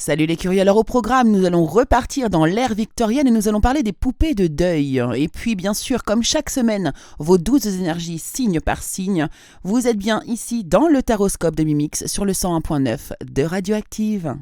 Salut les curieux, alors au programme, nous allons repartir dans l'ère victorienne et nous allons parler des poupées de deuil. Et puis bien sûr, comme chaque semaine, vos 12 énergies signe par signe, vous êtes bien ici dans le taroscope de Mimix sur le 101.9 de Radioactive.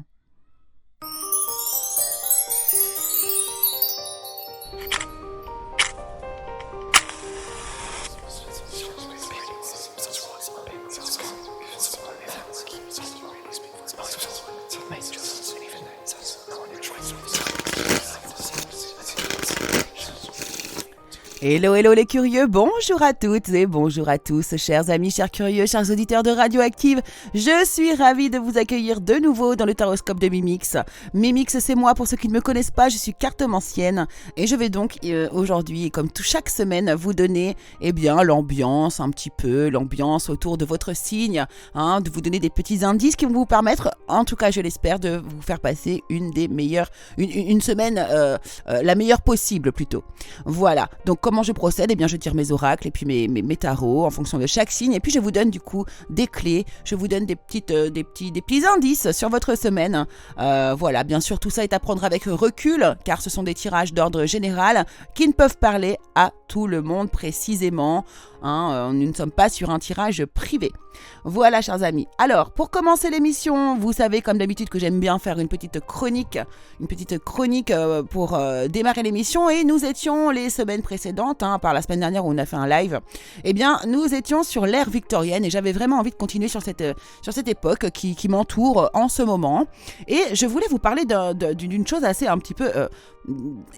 Hello, hello les curieux, bonjour à toutes et bonjour à tous, chers amis, chers curieux, chers auditeurs de Radioactive. Je suis ravie de vous accueillir de nouveau dans le taroscope de Mimix. Mimix, c'est moi, pour ceux qui ne me connaissent pas, je suis cartomancienne et je vais donc aujourd'hui, comme chaque semaine, vous donner l'ambiance un petit peu, l'ambiance autour de votre signe, de vous donner des petits indices qui vont vous permettre, en tout cas je l'espère, de vous faire passer une semaine la meilleure possible plutôt. Voilà, donc comment je procède? Je tire mes oracles et puis mes tarots en fonction de chaque signe et puis je vous donne du coup des clés, je vous donne des petits indices sur votre semaine. Voilà, bien sûr tout ça est à prendre avec recul car ce sont des tirages d'ordre général qui ne peuvent parler à tout le monde précisément. Nous ne sommes pas sur un tirage privé. Voilà, chers amis. Alors, pour commencer l'émission, vous savez comme d'habitude que j'aime bien faire une petite chronique pour démarrer l'émission. Et nous étions les semaines précédentes, par la semaine dernière où on a fait un live, nous étions sur l'ère victorienne et j'avais vraiment envie de continuer sur cette époque qui m'entoure en ce moment. Et je voulais vous parler d'une chose assez un petit peu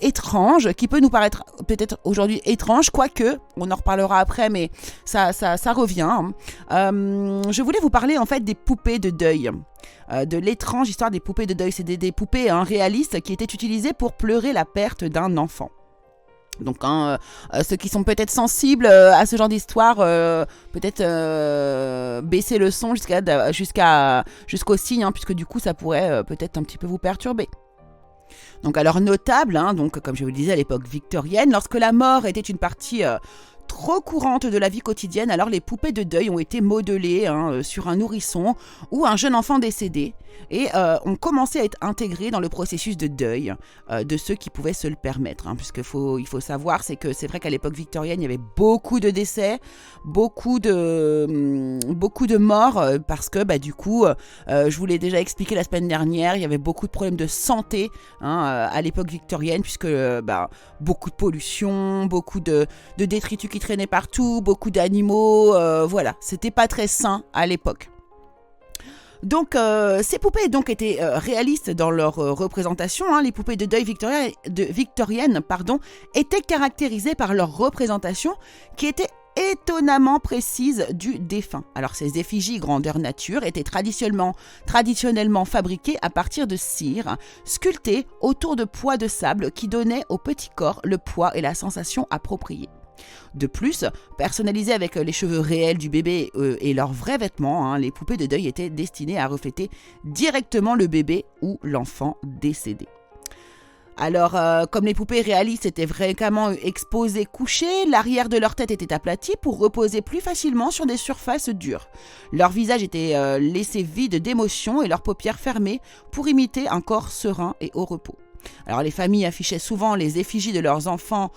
étrange, qui peut nous paraître peut-être aujourd'hui étrange, quoique, on en reparlera après, mais ça revient. Je voulais vous parler en fait des poupées de deuil, de l'étrange histoire des poupées de deuil. C'est des poupées réalistes qui étaient utilisées pour pleurer la perte d'un enfant. Donc ceux qui sont peut-être sensibles à ce genre d'histoire, peut-être baisser le son jusqu'au signe, puisque du coup ça pourrait peut-être un petit peu vous perturber. Donc alors notable, donc comme je vous le disais à l'époque victorienne, lorsque la mort était une partie trop courante de la vie quotidienne, alors les poupées de deuil ont été modelées sur un nourrisson ou un jeune enfant décédé et ont commencé à être intégrées dans le processus de deuil de ceux qui pouvaient se le permettre. Puisqu'il faut savoir, c'est vrai qu'à l'époque victorienne, il y avait beaucoup de décès, beaucoup de morts parce que du coup, je vous l'ai déjà expliqué la semaine dernière, il y avait beaucoup de problèmes de santé à l'époque victorienne puisque beaucoup de pollution, beaucoup de détritus qui traînaient partout, beaucoup d'animaux, voilà, c'était pas très sain à l'époque. Donc ces poupées étaient réalistes dans leur représentation. Les poupées de deuil victoriennes étaient caractérisées par leur représentation qui était étonnamment précise du défunt. Alors ces effigies grandeur nature étaient traditionnellement fabriquées à partir de cire, sculptées autour de pois de sable qui donnaient au petit corps le poids et la sensation appropriée. De plus, personnalisées avec les cheveux réels du bébé et leurs vrais vêtements, les poupées de deuil étaient destinées à refléter directement le bébé ou l'enfant décédé. Alors, comme les poupées réalistes étaient fréquemment exposées couchées, l'arrière de leur tête était aplati pour reposer plus facilement sur des surfaces dures. Leur visage était laissé vide d'émotion et leurs paupières fermées pour imiter un corps serein et au repos. Alors les familles affichaient souvent les effigies de leurs enfants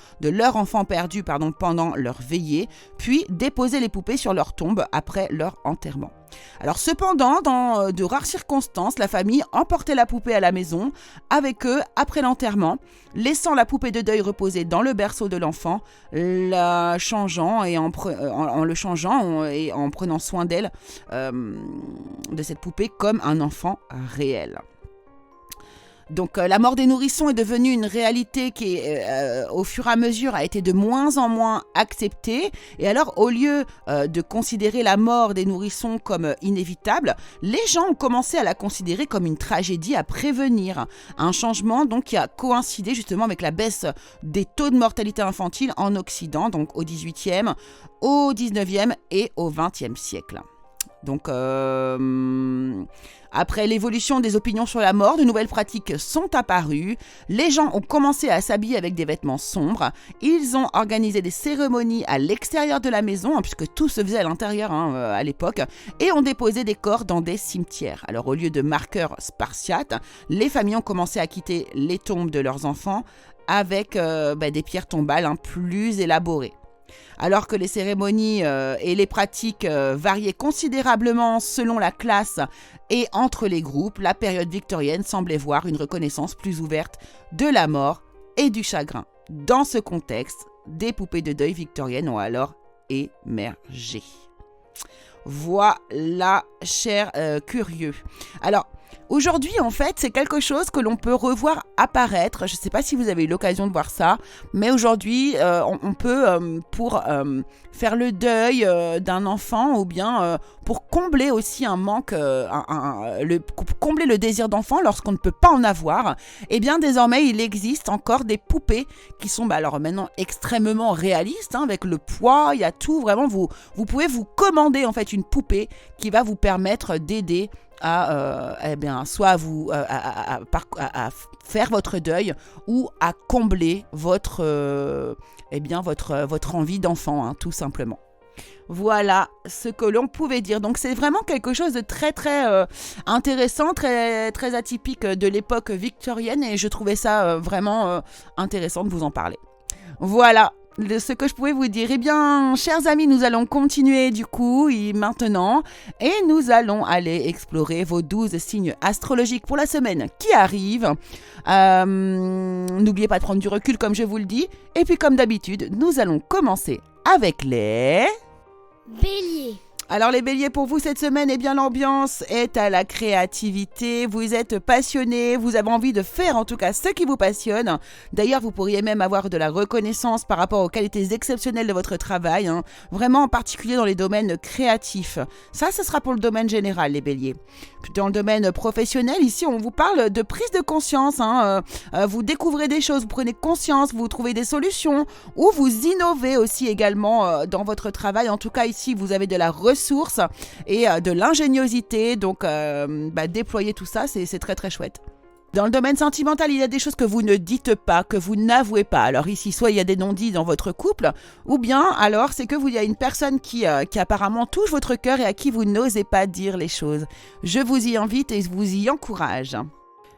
perdus pendant leur veillée, puis déposaient les poupées sur leur tombe après leur enterrement. Alors cependant, dans de rares circonstances, la famille emportait la poupée à la maison avec eux après l'enterrement, laissant la poupée de deuil reposer dans le berceau de l'enfant, la changeant et en prenant soin d'elle, de cette poupée comme un enfant réel. Donc la mort des nourrissons est devenue une réalité qui, au fur et à mesure, a été de moins en moins acceptée. Et alors, au lieu de considérer la mort des nourrissons comme inévitable, les gens ont commencé à la considérer comme une tragédie à prévenir. Un changement donc qui a coïncidé justement avec la baisse des taux de mortalité infantile en Occident, donc au XVIIIe, au XIXe et au XXe siècle. Donc, après l'évolution des opinions sur la mort, de nouvelles pratiques sont apparues. Les gens ont commencé à s'habiller avec des vêtements sombres. Ils ont organisé des cérémonies à l'extérieur de la maison, puisque tout se faisait à l'intérieur à l'époque, et ont déposé des corps dans des cimetières. Alors, au lieu de marqueurs spartiates, les familles ont commencé à quitter les tombes de leurs enfants avec des pierres tombales plus élaborées. Alors que les cérémonies et les pratiques variaient considérablement selon la classe et entre les groupes, la période victorienne semblait voir une reconnaissance plus ouverte de la mort et du chagrin. Dans ce contexte, des poupées de deuil victoriennes ont alors émergé. Voilà, chers curieux. Alors, aujourd'hui, en fait, c'est quelque chose que l'on peut revoir apparaître. Je ne sais pas si vous avez eu l'occasion de voir ça, mais aujourd'hui, on peut, pour faire le deuil d'un enfant ou bien pour combler aussi un manque, combler le désir d'enfant lorsqu'on ne peut pas en avoir, eh bien, désormais, il existe encore des poupées qui sont alors maintenant extrêmement réalistes, avec le poids, il y a tout. Vraiment, vous pouvez vous commander en fait une poupée qui va vous permettre d'aider à soit à faire votre deuil ou à combler votre envie d'enfant, tout simplement. Voilà ce que l'on pouvait dire. Donc c'est vraiment quelque chose de très très intéressant, très très atypique de l'époque victorienne, et je trouvais ça vraiment intéressant de vous en parler. Voilà ce que je pouvais vous dire. Eh bien, chers amis, nous allons continuer du coup maintenant, et nous allons aller explorer vos 12 signes astrologiques pour la semaine qui arrive. N'oubliez pas de prendre du recul comme je vous le dis. Et puis comme d'habitude, nous allons commencer avec les... Bélier. Alors les béliers, pour vous cette semaine, eh bien l'ambiance est à la créativité, vous êtes passionnés, vous avez envie de faire en tout cas ce qui vous passionne. D'ailleurs, vous pourriez même avoir de la reconnaissance par rapport aux qualités exceptionnelles de votre travail, vraiment en particulier dans les domaines créatifs. Ça, ce sera pour le domaine général, les béliers. Dans le domaine professionnel, ici, on vous parle de prise de conscience. Vous découvrez des choses, vous prenez conscience, vous trouvez des solutions, ou vous innovez aussi également dans votre travail. En tout cas, ici, vous avez de la ressource et de l'ingéniosité, donc déployer tout ça, c'est très très chouette. Dans le domaine sentimental, il y a des choses que vous ne dites pas, que vous n'avouez pas. Alors ici, soit il y a des non-dits dans votre couple, ou bien alors c'est que il y a une personne qui apparemment touche votre cœur et à qui vous n'osez pas dire les choses. Je vous y invite et je vous y encourage.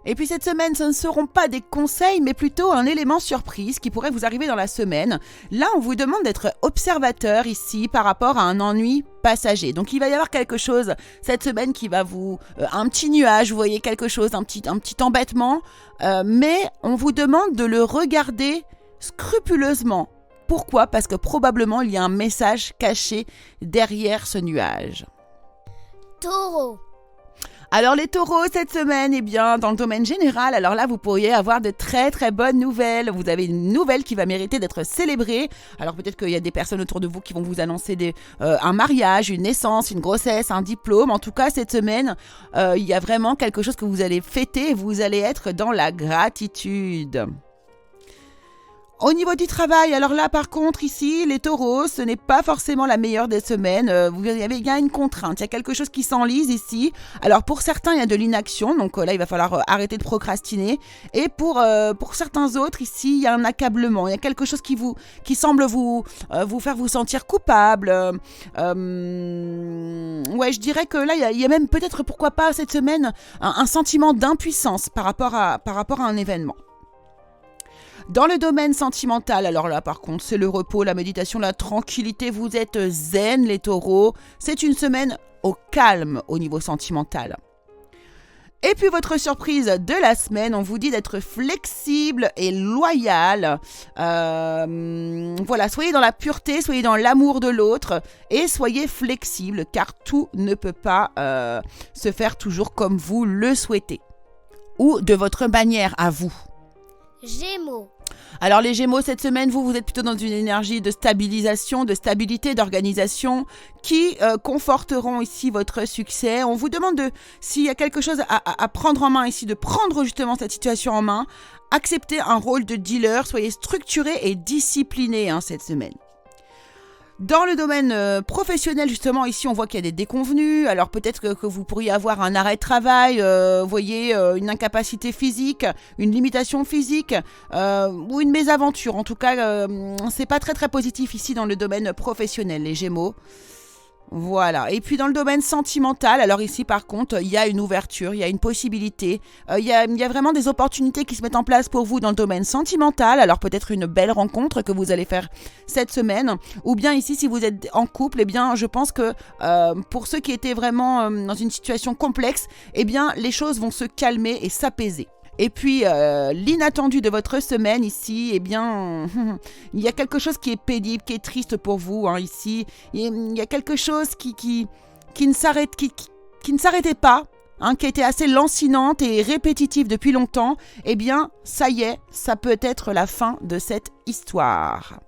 Et puis cette semaine, ce ne seront pas des conseils, mais plutôt un élément surprise qui pourrait vous arriver dans la semaine. Là, on vous demande d'être observateur ici par rapport à un ennui passager. Donc il va y avoir quelque chose cette semaine qui va vous... un petit nuage, vous voyez quelque chose, un petit embêtement, mais on vous demande de le regarder scrupuleusement. Pourquoi ? Parce que probablement il y a un message caché derrière ce nuage. Taureau. Alors les taureaux, cette semaine, eh bien, dans le domaine général, alors là, vous pourriez avoir de très très bonnes nouvelles. Vous avez une nouvelle qui va mériter d'être célébrée. Alors peut-être qu'il y a des personnes autour de vous qui vont vous annoncer un mariage, une naissance, une grossesse, un diplôme. En tout cas, cette semaine, il y a vraiment quelque chose que vous allez fêter et vous allez être dans la gratitude. Au niveau du travail, alors là par contre ici, les taureaux, ce n'est pas forcément la meilleure des semaines. Il y a une contrainte, il y a quelque chose qui s'enlise ici. Alors pour certains, il y a de l'inaction, donc là il va falloir arrêter de procrastiner. Et pour certains autres ici, il y a un accablement, il y a quelque chose qui semble vous faire vous sentir coupable. Je dirais que là il y a même peut-être, pourquoi pas cette semaine, un sentiment d'impuissance par rapport à un événement. Dans le domaine sentimental, alors là par contre c'est le repos, la méditation, la tranquillité, vous êtes zen les taureaux, c'est une semaine au calme au niveau sentimental. Et puis votre surprise de la semaine, on vous dit d'être flexible et loyal. Soyez dans la pureté, soyez dans l'amour de l'autre et soyez flexible car tout ne peut pas se faire toujours comme vous le souhaitez ou de votre manière à vous. Gémeaux. Alors les Gémeaux, cette semaine, vous êtes plutôt dans une énergie de stabilisation, de stabilité, d'organisation qui conforteront ici votre succès. On vous demande s'il y a quelque chose à prendre en main ici, de prendre justement cette situation en main. Acceptez un rôle de dealer, soyez structuré et discipliné cette semaine. Dans le domaine professionnel, justement, ici, on voit qu'il y a des déconvenues. Alors, peut-être que vous pourriez avoir un arrêt de travail, vous voyez, une incapacité physique, une limitation physique ou une mésaventure. En tout cas, c'est pas très, très positif ici dans le domaine professionnel, les Gémeaux. Voilà. Et puis dans le domaine sentimental, alors ici par contre, il y a une ouverture, il y a une possibilité, il y a vraiment des opportunités qui se mettent en place pour vous dans le domaine sentimental. Alors peut-être une belle rencontre que vous allez faire cette semaine, ou bien ici si vous êtes en couple, eh bien je pense que pour ceux qui étaient vraiment dans une situation complexe, eh bien les choses vont se calmer et s'apaiser. Et puis, l'inattendu de votre semaine ici, eh bien, il y a quelque chose qui est pénible, qui est triste pour vous ici. Il y a quelque chose qui ne s'arrêtait pas, qui était assez lancinante et répétitive depuis longtemps. Eh bien, ça y est, ça peut être la fin de cette histoire.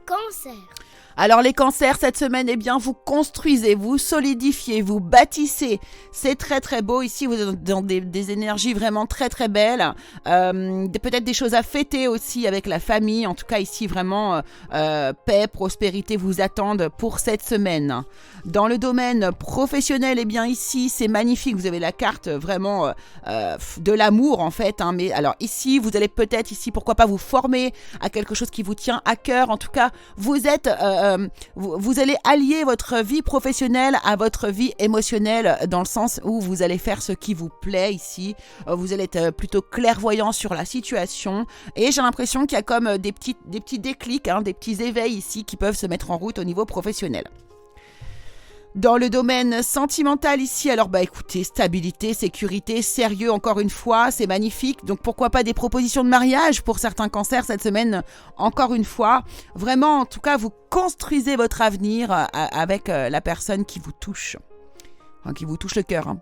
Cancer. Alors les cancers, cette semaine, eh bien, vous construisez, vous solidifiez, vous bâtissez. C'est très très beau. Ici, vous êtes dans des énergies vraiment très très belles. Peut-être des choses à fêter aussi avec la famille. En tout cas, ici, vraiment, paix, prospérité vous attendent pour cette semaine. Dans le domaine professionnel, eh bien, ici, c'est magnifique. Vous avez la carte vraiment de l'amour, en fait. Mais alors ici, vous allez peut-être, ici, pourquoi pas vous former à quelque chose qui vous tient à cœur. En tout cas, vous êtes... vous allez allier votre vie professionnelle à votre vie émotionnelle dans le sens où vous allez faire ce qui vous plaît ici. Vous allez être plutôt clairvoyant sur la situation et j'ai l'impression qu'il y a comme des petits déclics, des petits éveils ici qui peuvent se mettre en route au niveau professionnel. Dans le domaine sentimental ici, alors écoutez, stabilité, sécurité, sérieux encore une fois, c'est magnifique. Donc pourquoi pas des propositions de mariage pour certains cancers cette semaine, encore une fois. Vraiment, en tout cas, vous construisez votre avenir avec la personne qui vous touche. Qui vous touche le cœur.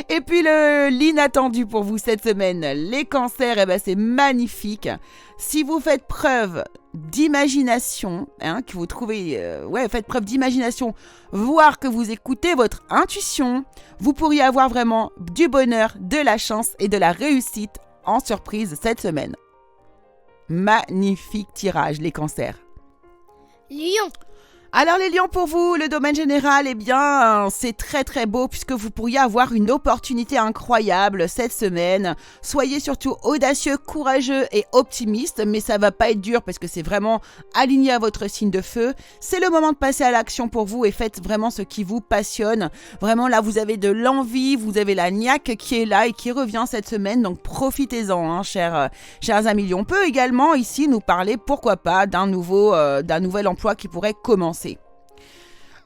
Et puis l'inattendu pour vous cette semaine, les cancers, c'est magnifique. Si vous faites preuve d'imagination, que vous trouvez, faites preuve d'imagination, voire que vous écoutez votre intuition, vous pourriez avoir vraiment du bonheur, de la chance et de la réussite en surprise cette semaine. Magnifique tirage, les cancers. Lion. Alors les lions, pour vous, le domaine général, c'est très très beau puisque vous pourriez avoir une opportunité incroyable cette semaine. Soyez surtout audacieux, courageux et optimiste, mais ça va pas être dur parce que c'est vraiment aligné à votre signe de feu. C'est le moment de passer à l'action pour vous et faites vraiment ce qui vous passionne. Vraiment là, vous avez de l'envie, vous avez la niaque qui est là et qui revient cette semaine, donc profitez-en, chers amis lions. On peut également ici nous parler, pourquoi pas, d'un nouvel emploi qui pourrait commencer.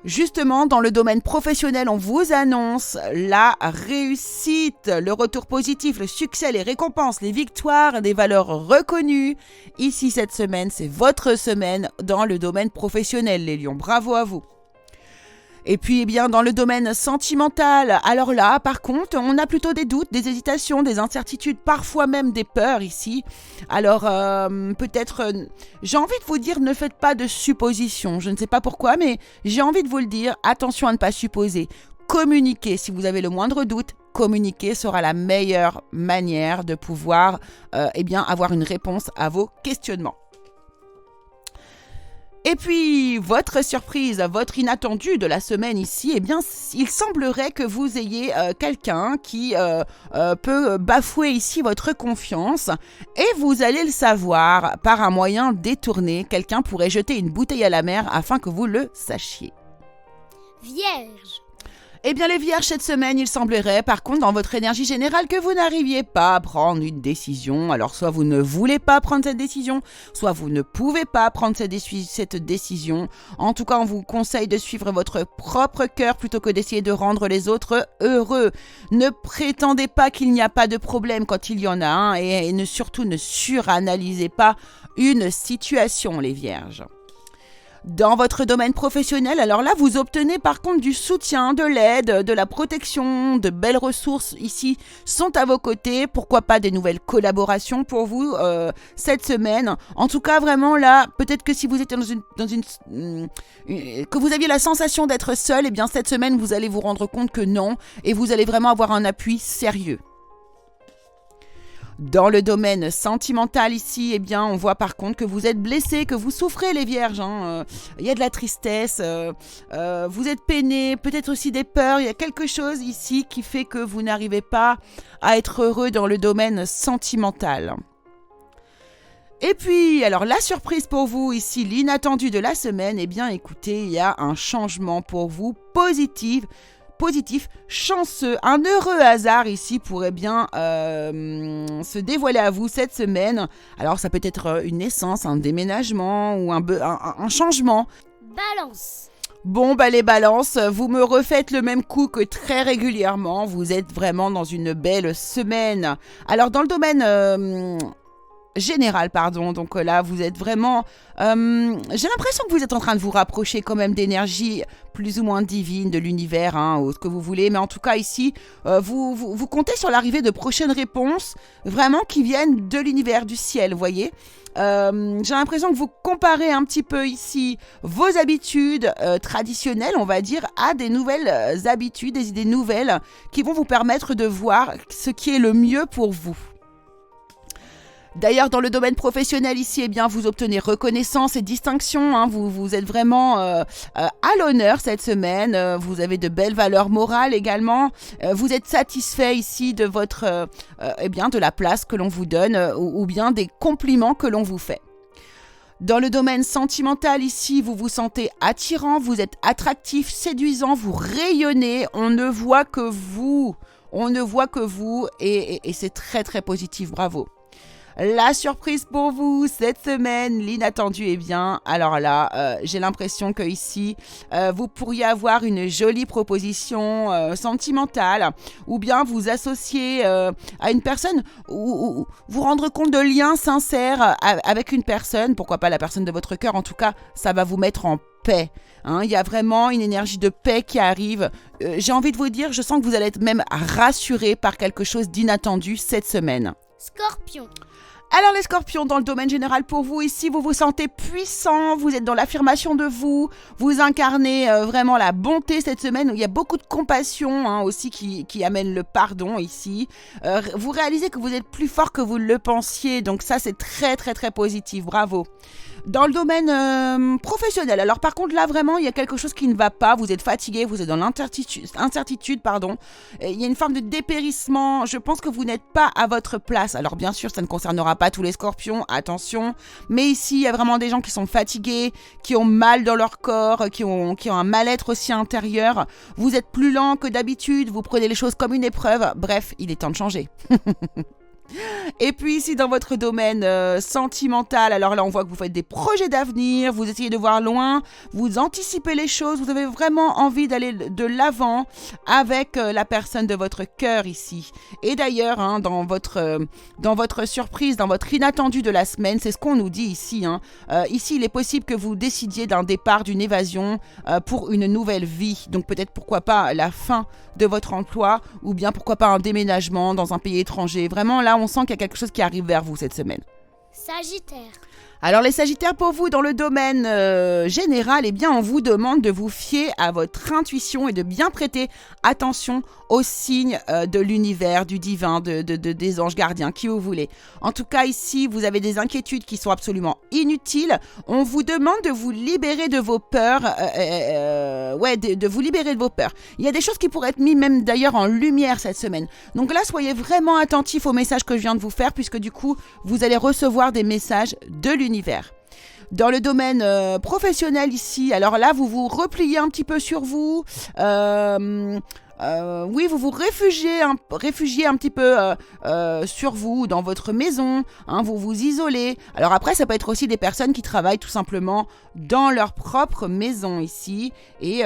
Justement, dans le domaine professionnel, on vous annonce la réussite, le retour positif, le succès, les récompenses, les victoires, des valeurs reconnues. Ici, cette semaine, c'est votre semaine dans le domaine professionnel, les lions. Bravo à vous. Et puis, dans le domaine sentimental, alors là, par contre, on a plutôt des doutes, des hésitations, des incertitudes, parfois même des peurs ici. Alors, peut-être, j'ai envie de vous dire, ne faites pas de suppositions. Je ne sais pas pourquoi, mais j'ai envie de vous le dire, attention à ne pas supposer. Communiquer, si vous avez le moindre doute, communiquer sera la meilleure manière de pouvoir avoir une réponse à vos questionnements. Et puis, votre surprise, votre inattendu de la semaine ici, il semblerait que vous ayez quelqu'un qui peut bafouer ici votre confiance et vous allez le savoir par un moyen détourné. Quelqu'un pourrait jeter une bouteille à la mer afin que vous le sachiez. Vierge. Les vierges, cette semaine, il semblerait, par contre, dans votre énergie générale, que vous n'arriviez pas à prendre une décision. Alors, soit vous ne voulez pas prendre cette décision, soit vous ne pouvez pas prendre cette décision. En tout cas, on vous conseille de suivre votre propre cœur plutôt que d'essayer de rendre les autres heureux. Ne prétendez pas qu'il n'y a pas de problème quand il y en a un et surtout ne suranalysez pas une situation, les vierges. Dans votre domaine professionnel, alors là, vous obtenez par contre du soutien, de l'aide, de la protection, de belles ressources ici sont à vos côtés. Pourquoi pas des nouvelles collaborations pour vous cette semaine. En tout cas, vraiment là, peut-être que si vous étiez que vous aviez la sensation d'être seul, cette semaine, vous allez vous rendre compte que non et vous allez vraiment avoir un appui sérieux. Dans le domaine sentimental ici, eh bien, on voit par contre que vous êtes blessés, que vous souffrez les vierges. Il y a de la tristesse, vous êtes peinés, peut-être aussi des peurs. Il y a quelque chose ici qui fait que vous n'arrivez pas à être heureux dans le domaine sentimental. Et puis, alors la surprise pour vous ici, l'inattendu de la semaine, eh bien écoutez, il y a un changement pour vous positif, chanceux, un heureux hasard ici pourrait bien se dévoiler à vous cette semaine. Alors ça peut être une naissance, un déménagement ou un changement. Balance. Bon, les balances, vous me refaites le même coup que très régulièrement. Vous êtes vraiment dans une belle semaine. Alors dans le domaine général, donc là vous êtes vraiment j'ai l'impression que vous êtes en train de vous rapprocher quand même d'énergie plus ou moins divine de l'univers, ou ce que vous voulez, mais en tout cas ici vous comptez sur l'arrivée de prochaines réponses vraiment qui viennent de l'univers, du ciel, vous voyez. J'ai l'impression que vous comparez un petit peu ici vos habitudes traditionnelles, on va dire, à des nouvelles habitudes, des idées nouvelles qui vont vous permettre de voir ce qui est le mieux pour vous. D'ailleurs, dans le domaine professionnel ici, eh bien, vous obtenez reconnaissance et distinction. Vous êtes vraiment à l'honneur cette semaine. Vous avez de belles valeurs morales également. Vous êtes satisfait ici de votre, de la place que l'on vous donne ou bien des compliments que l'on vous fait. Dans le domaine sentimental ici, vous vous sentez attirant, vous êtes attractif, séduisant, vous rayonnez. On ne voit que vous et c'est très très positif. Bravo. La surprise pour vous cette semaine, l'inattendu, eh bien, alors là, j'ai l'impression que ici, vous pourriez avoir une jolie proposition sentimentale, ou bien vous associer à une personne, ou vous rendre compte de liens sincères avec une personne, pourquoi pas la personne de votre cœur, en tout cas, ça va vous mettre en paix. Il y a vraiment une énergie de paix qui arrive. J'ai envie de vous dire, je sens que vous allez être même rassuré par quelque chose d'inattendu cette semaine. Scorpion. Alors les scorpions, dans le domaine général pour vous, ici vous vous sentez puissant, vous êtes dans l'affirmation de vous incarnez vraiment la bonté cette semaine, il y a beaucoup de compassion aussi qui amène le pardon ici. Vous réalisez que vous êtes plus fort que vous le pensiez, donc ça c'est très très très positif, bravo. Dans le domaine professionnel, alors par contre là vraiment il y a quelque chose qui ne va pas, vous êtes fatigué, vous êtes dans l'incertitude, il y a une forme de dépérissement, je pense que vous n'êtes pas à votre place. Alors bien sûr ça ne concernera pas tous les scorpions, attention, mais ici il y a vraiment des gens qui sont fatigués, qui ont mal dans leur corps, qui ont un mal-être aussi intérieur, vous êtes plus lent que d'habitude, vous prenez les choses comme une épreuve, bref, il est temps de changer. Et puis ici dans votre domaine sentimental, alors là on voit que vous faites des projets d'avenir, vous essayez de voir loin, vous anticipez les choses, vous avez vraiment envie d'aller de l'avant avec la personne de votre cœur ici. Et d'ailleurs dans votre surprise, dans votre inattendu de la semaine, c'est ce qu'on nous dit ici. Ici il est possible que vous décidiez d'un départ, d'une évasion pour une nouvelle vie. Donc peut-être pourquoi pas la fin de votre emploi ou bien pourquoi pas un déménagement dans un pays étranger. Vraiment là on sent qu'il y a quelque chose qui arrive vers vous cette semaine. Sagittaire. Alors les Sagittaires, pour vous, dans le domaine général, eh bien, on vous demande de vous fier à votre intuition et de bien prêter attention aux signes de l'univers, du divin, des anges gardiens, qui vous voulez. En tout cas, ici, vous avez des inquiétudes qui sont absolument inutiles. On vous demande de vous libérer de vos peurs, de vous libérer de vos peurs. Il y a des choses qui pourraient être mises même d'ailleurs en lumière cette semaine. Donc là, soyez vraiment attentifs aux messages que je viens de vous faire, puisque du coup, vous allez recevoir des messages de l'univers. Dans le domaine professionnel ici, alors là vous vous repliez un petit peu sur vous, vous vous réfugiez un petit peu sur vous, dans votre maison, vous vous isolez. Alors après ça peut être aussi des personnes qui travaillent tout simplement dans leur propre maison ici, et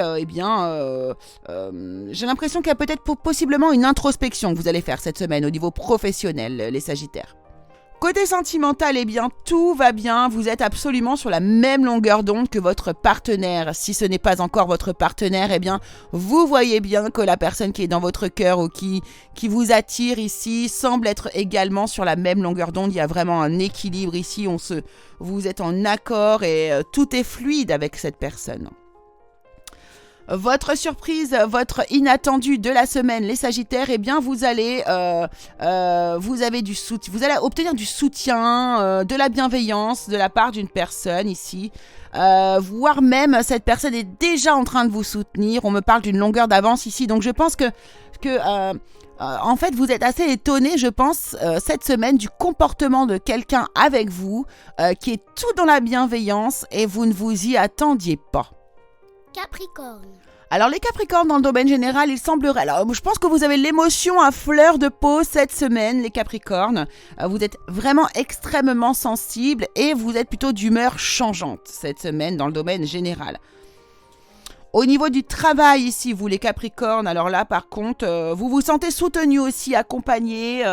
j'ai l'impression qu'il y a peut-être possiblement une introspection que vous allez faire cette semaine au niveau professionnel, les Sagittaires. Côté sentimental, eh bien, tout va bien. Vous êtes absolument sur la même longueur d'onde que votre partenaire. Si ce n'est pas encore votre partenaire, eh bien, vous voyez bien que la personne qui est dans votre cœur ou qui vous attire ici semble être également sur la même longueur d'onde. Il y a vraiment un équilibre ici. Vous êtes en accord et tout est fluide avec cette personne. Votre surprise, votre inattendu de la semaine, les Sagittaires, eh bien vous allez, vous allez obtenir du soutien, de la bienveillance de la part d'une personne ici, voire même cette personne est déjà en train de vous soutenir. On me parle d'une longueur d'avance ici, donc je pense que en fait, vous êtes assez étonné, je pense, cette semaine du comportement de quelqu'un avec vous qui est tout dans la bienveillance et vous ne vous y attendiez pas. Capricorne. Alors les Capricornes dans le domaine général, il semblerait, alors je pense que vous avez l'émotion à fleur de peau cette semaine les Capricornes, vous êtes vraiment extrêmement sensibles et vous êtes plutôt d'humeur changeante cette semaine dans le domaine général. Au niveau du travail ici, vous les Capricornes, alors là par contre, vous vous sentez soutenu aussi, accompagné.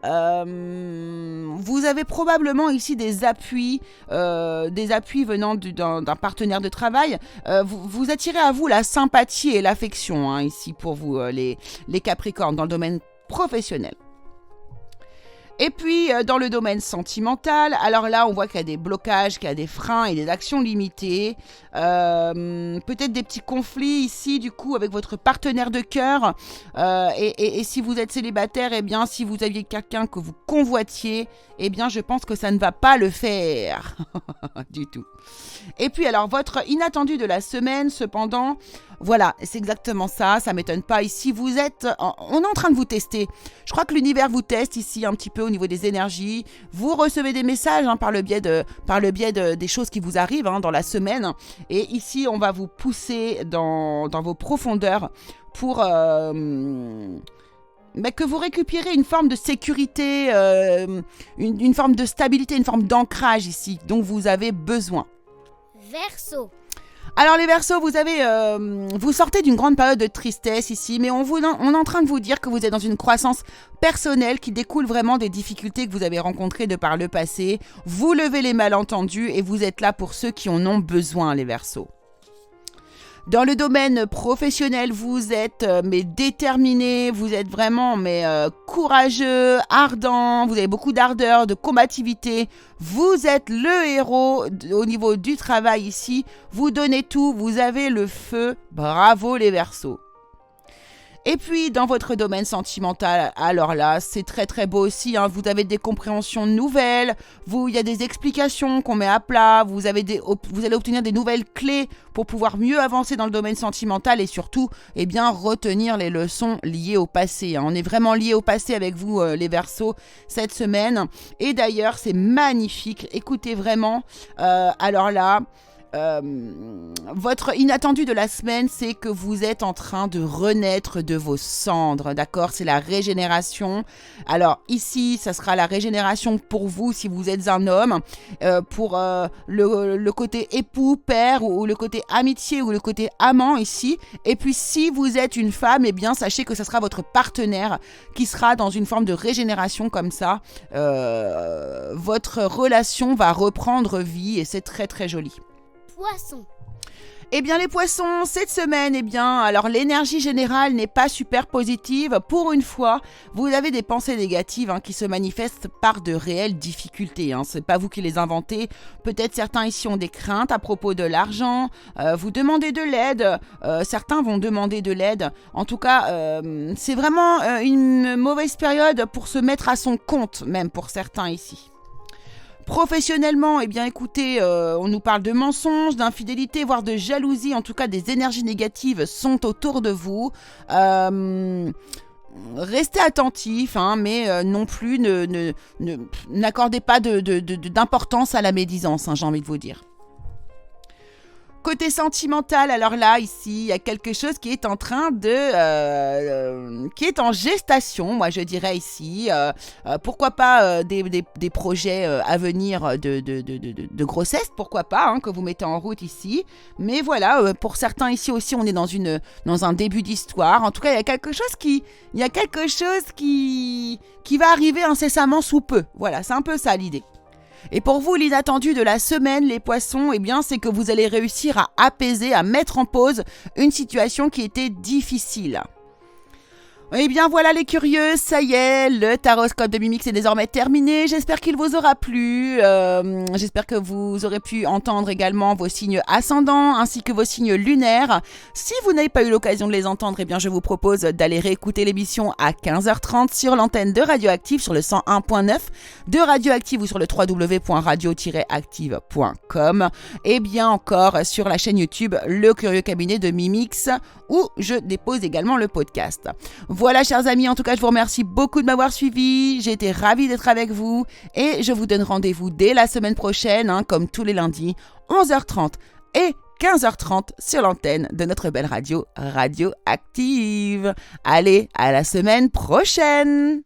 Vous avez probablement ici des appuis venant d'un partenaire de travail. Vous attirez à vous la sympathie et l'affection hein, ici pour vous les Capricornes dans le domaine professionnel. Et puis, dans le domaine sentimental, alors là, on voit qu'il y a des blocages, qu'il y a des freins et des actions limitées. Peut-être des petits conflits ici, du coup, avec votre partenaire de cœur. Et si vous êtes célibataire, eh bien, si vous aviez quelqu'un que vous convoitiez, eh bien, je pense que ça ne va pas le faire. Du tout. Et puis, alors, votre inattendu de la semaine, cependant, voilà, c'est exactement ça, ça m'étonne pas. Ici, on est en train de vous tester. Je crois que l'univers vous teste ici un petit peu au niveau des énergies. Vous recevez des messages hein, par le biais des choses qui vous arrivent hein, dans la semaine. Et ici, on va vous pousser dans vos profondeurs pour que vous récupérez une forme de sécurité, une forme de stabilité, une forme d'ancrage ici dont vous avez besoin. Verseau. Alors les Verseaux, vous sortez d'une grande période de tristesse ici, mais on est en train de vous dire que vous êtes dans une croissance personnelle qui découle vraiment des difficultés que vous avez rencontrées de par le passé. Vous levez les malentendus et vous êtes là pour ceux qui en ont besoin, les Verseaux. Dans le domaine professionnel, vous êtes déterminé, vous êtes vraiment courageux, ardent, vous avez beaucoup d'ardeur, de combativité. Vous êtes le héros au niveau du travail ici. Vous donnez tout, vous avez le feu. Bravo les Verseaux. Et puis, dans votre domaine sentimental, alors là, c'est très très beau aussi. Hein, vous avez des compréhensions nouvelles. Il y a des explications qu'on met à plat. Vous allez obtenir des nouvelles clés pour pouvoir mieux avancer dans le domaine sentimental et surtout, retenir les leçons liées au passé. Hein. On est vraiment liés au passé avec vous, les Verseaux, cette semaine. Et d'ailleurs, c'est magnifique. Écoutez vraiment. Alors là... votre inattendu de la semaine, c'est que vous êtes en train de renaître de vos cendres, d'accord? C'est la régénération. Alors ici, ça sera la régénération pour vous si vous êtes un homme, pour le côté époux, père ou le côté amitié ou le côté amant ici. Et puis si vous êtes une femme, eh bien sachez que ça sera votre partenaire qui sera dans une forme de régénération comme ça. Votre relation va reprendre vie et c'est très très joli. Poisson. Eh bien les poissons, cette semaine, alors l'énergie générale n'est pas super positive. Pour une fois, vous avez des pensées négatives qui se manifestent par de réelles difficultés. C'est pas vous qui les inventez. Peut-être certains ici ont des craintes à propos de l'argent. Vous demandez de l'aide. Certains vont demander de l'aide. En tout cas, c'est vraiment une mauvaise période pour se mettre à son compte, même pour certains ici. Professionnellement, écoutez, on nous parle de mensonges, d'infidélité, voire de jalousie. En tout cas, des énergies négatives sont autour de vous. Restez attentifs, mais non plus n'accordez pas d'importance à la médisance, j'ai envie de vous dire. Côté sentimental, alors là, ici, il y a quelque chose qui est en train qui est en gestation, moi je dirais ici. Pourquoi pas des projets à venir de grossesse, pourquoi pas, que vous mettez en route ici. Mais voilà, pour certains ici aussi, on est dans un début d'histoire. En tout cas, il y a quelque chose qui va arriver incessamment sous peu. Voilà, c'est un peu ça l'idée. Et pour vous, l'inattendu de la semaine, les poissons, c'est que vous allez réussir à apaiser, à mettre en pause une situation qui était difficile. Eh bien voilà les curieux, ça y est, le taroscope de Mimix est désormais terminé. J'espère qu'il vous aura plu. J'espère que vous aurez pu entendre également vos signes ascendants ainsi que vos signes lunaires. Si vous n'avez pas eu l'occasion de les entendre, eh bien je vous propose d'aller réécouter l'émission à 15h30 sur l'antenne de Radioactive sur le 101.9 de Radioactive ou sur le www.radio-active.com. Et bien encore sur la chaîne YouTube Le Curieux Cabinet de Mimix où je dépose également le podcast. Voilà chers amis, en tout cas je vous remercie beaucoup de m'avoir suivi, j'ai été ravie d'être avec vous et je vous donne rendez-vous dès la semaine prochaine, comme tous les lundis, 11h30 et 15h30 sur l'antenne de notre belle radio Radioactive. Allez, à la semaine prochaine!